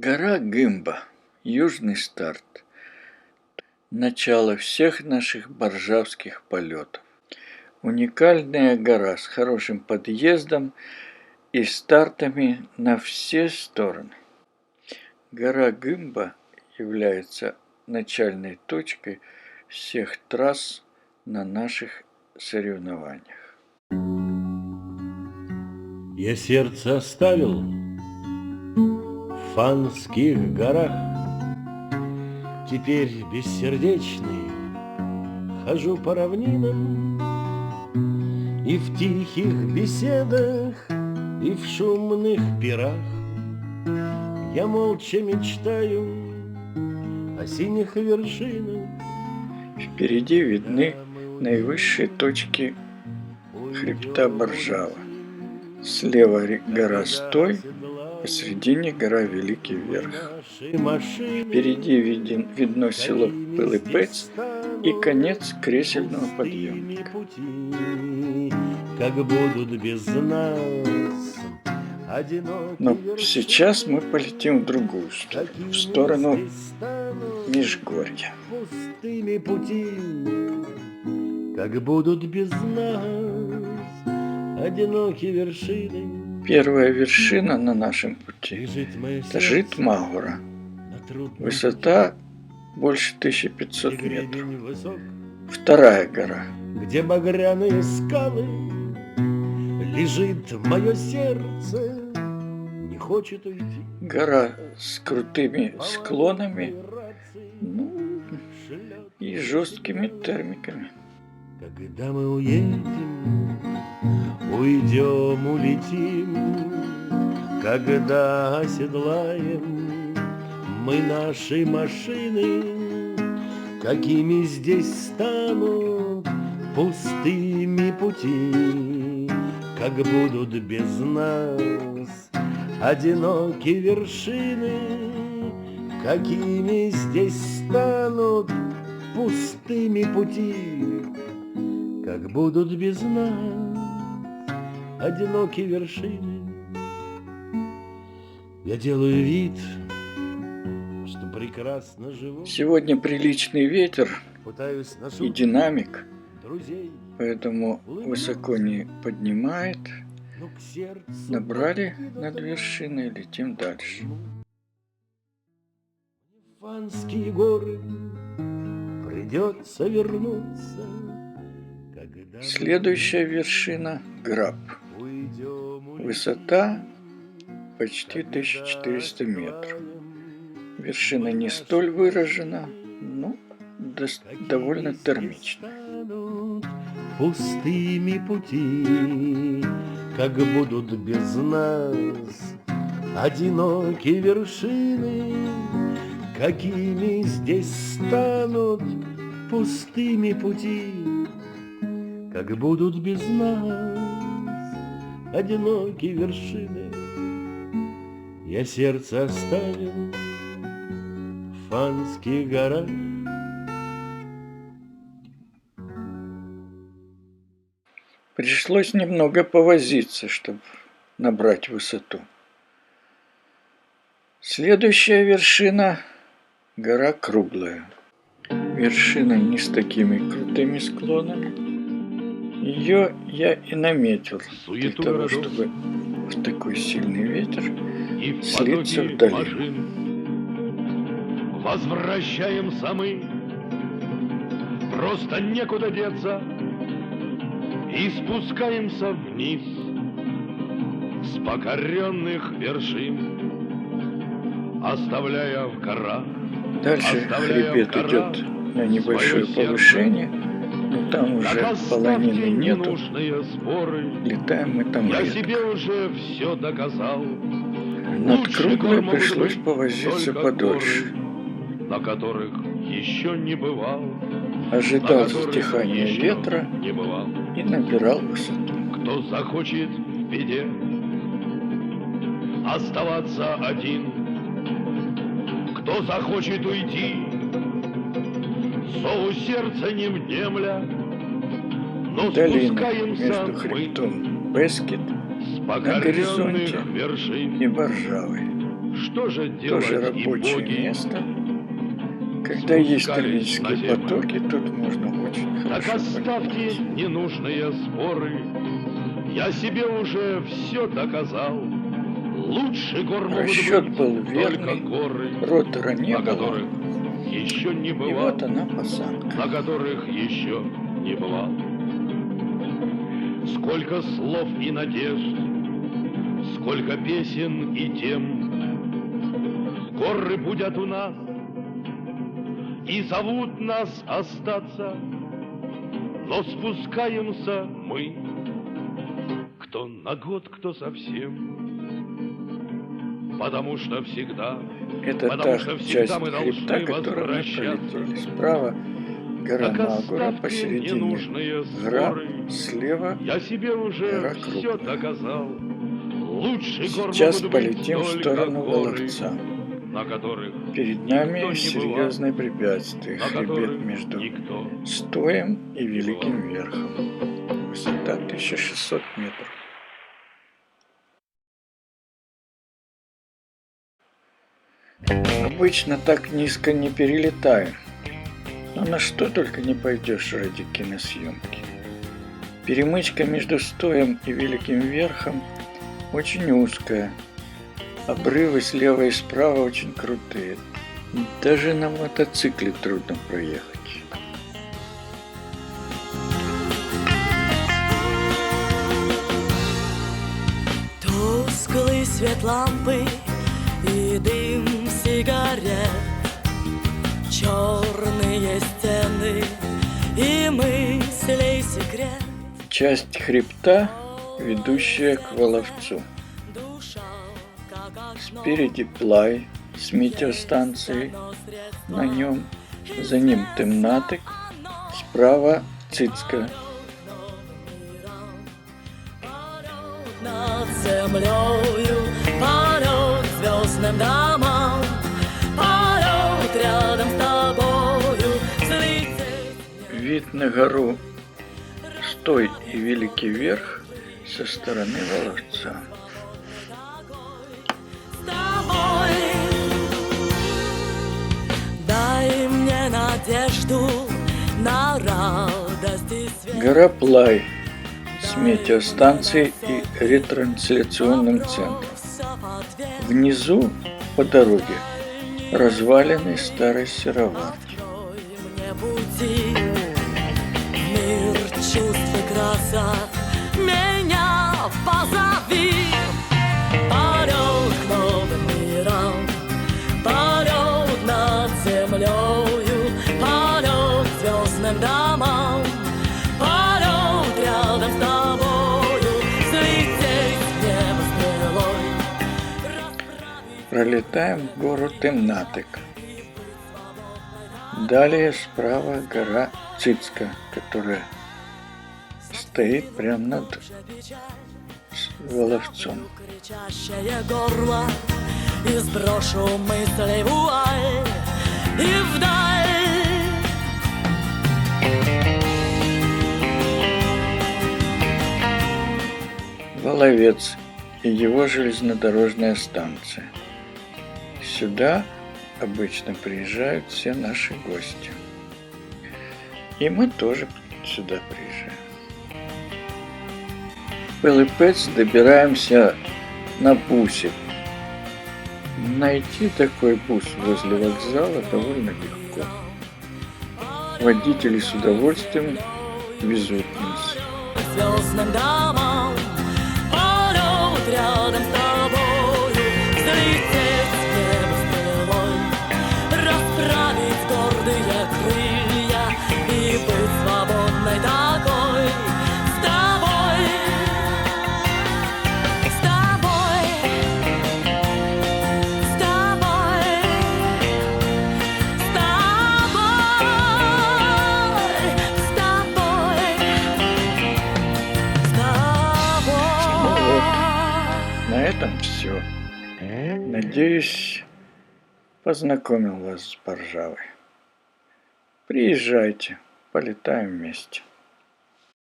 Гора Гымба, южный старт, начало всех наших боржавских полетов. Уникальная гора с хорошим подъездом и стартами на все стороны. Гора Гымба является начальной точкой всех трасс на наших соревнованиях. Я сердце оставил в Фанских горах, теперь бессердечный хожу по равнинам, и в тихих беседах, и в шумных пирах я молча мечтаю о синих вершинах. Впереди видны наивысшие точки хребта Боржава. Слева гора Стой, посредине гора Великий Верх. Впереди видно село Пилипець и конец кресельного подъемника. Но сейчас мы полетим в другую сторону, в сторону Межгорья. Как будут без нас одинокие вершины. Первая вершина на нашем пути – это Житмагора. Высота больше 1500 метров. Вторая гора, где багряные скалы лежит мое сердце, не хочет уйти. Гора с крутыми склонами, и жесткими термиками. Когда мы уедем, уйдем, улетим, когда оседлаем мы наши машины, какими здесь станут пустыми пути, как будут без нас одинокие вершины, какими здесь станут пустыми пути, как будут без нас одинокие вершины. Я делаю вид, что прекрасно живу. Сегодня приличный ветер и динамик, друзей, поэтому высоко не поднимает. Набрали над вершиной и летим дальше. Фанские горы придется вернуться. Следующая вершина – Граб. Высота почти 1400 метров. Вершина не столь выражена, но довольно термична. Пустыми пути, как будут без нас одинокие вершины, какими здесь станут пустыми пути, как будут без нас одинокие вершины. Я сердце оставил в Фанских горах. Пришлось немного повозиться, чтобы набрать высоту. Следующая вершина – гора Круглая. Вершина не с такими крутыми склонами. Ее я и наметил для того, чтобы в такой сильный ветер слиться в долину. Возвращаемся мы, просто некуда деться, и спускаемся вниз с покоренных вершин, оставляя в горах. Дальше хребет идет на небольшое повышение, но там уже полонины нету. Летаем мы там редко. Я себе уже все доказал. Над Круглой пришлось повозиться подольше. На которых еще не бывал. Ожидал затихания ветра и набирал высоту. Кто захочет в беде оставаться один, кто захочет уйти, зову сердца не внемля, но долина спускаемся между хребтом Бескид на горизонте и Боржавой. что же делать тоже и рабочее боги? место. Когда есть Спускались на тропические землю. потоки, тут можно очень Так хорошо оставьте полетать. ненужные споры. Я себе уже все доказал. Лучше гор могут Расчет быть был только верный, горы, ротора не на было, которых еще не и бывал, вот она посадка. на которых еще не бывал. Сколько слов и надежд, сколько песен и тем. Горы будут у нас и зовут нас остаться, но спускаемся мы, кто на год, кто совсем. Потому что всегда, Это потому та что часть всегда мы хребта, должны которую мы возвращаться. пролетели. Справа гора Так Магура, оставьте посередине ненужные гора, споры. слева Я себе уже гора все круглая. доказал. Лучше гор Сейчас могут полетим в быть только сторону горы, Воловца. на которых Перед никто нами не бывал, серьезное препятствие, на хребет которых между никто. Стоем и не Великим бывал. Верхом. Высота 1600 метров. Обычно так низко не перелетаю, но на что только не пойдешь ради киносъемки. Перемычка между Стоем и Великим Верхом очень узкая. Обрывы слева и справа очень крутые. Даже на мотоцикле трудно проехать. Тусклый свет лампы и дым сигарет, черные стены и мыслей секрет. Часть хребта, ведущая к Воловцу. Душа, как окно, Спереди Плай с метеостанцией, на нем, за ним Темнатик, справа Цицка. над землею, полет звездным домам, полет рядом с тобою, взлететь. Вид на гору Стой и Великий Верх со стороны Воловца. С тобой. Дай мне надежду на радость и свет. Гора Плай с метеостанцией и ретрансляционным центром. Внизу по дороге развалины старой сыроварки. Открой мне пути, мир чувств и красок, меня позови. Полет к новым мирам, полет над землею, полет к звездным домам, полет рядом с тобою, взлететь в небо стрелой, расправить. Пролетаем гору Темнатик. Далее справа гора Цицка, которая стоит прямо над Воловцом. Кричащее горло, и сброшу мысли вуаль и вдаль. Воловец и его железнодорожная станция. Сюда обычно приезжают все наши гости. И мы тоже сюда приезжаем. В Пилипець добираемся на бусе. Найти такой бус возле вокзала довольно легко. Водители с удовольствием везут нас. Звездным домам, полет рядом с тобою, взлететь в небо стрелой, расправить гордые крылья и быть свободной такой. С тобой, с тобой, с тобой, с тобой, с тобой. Ну вот, на этом все. Надеюсь, познакомил вас с Боржавой. Приезжайте, полетаем вместе.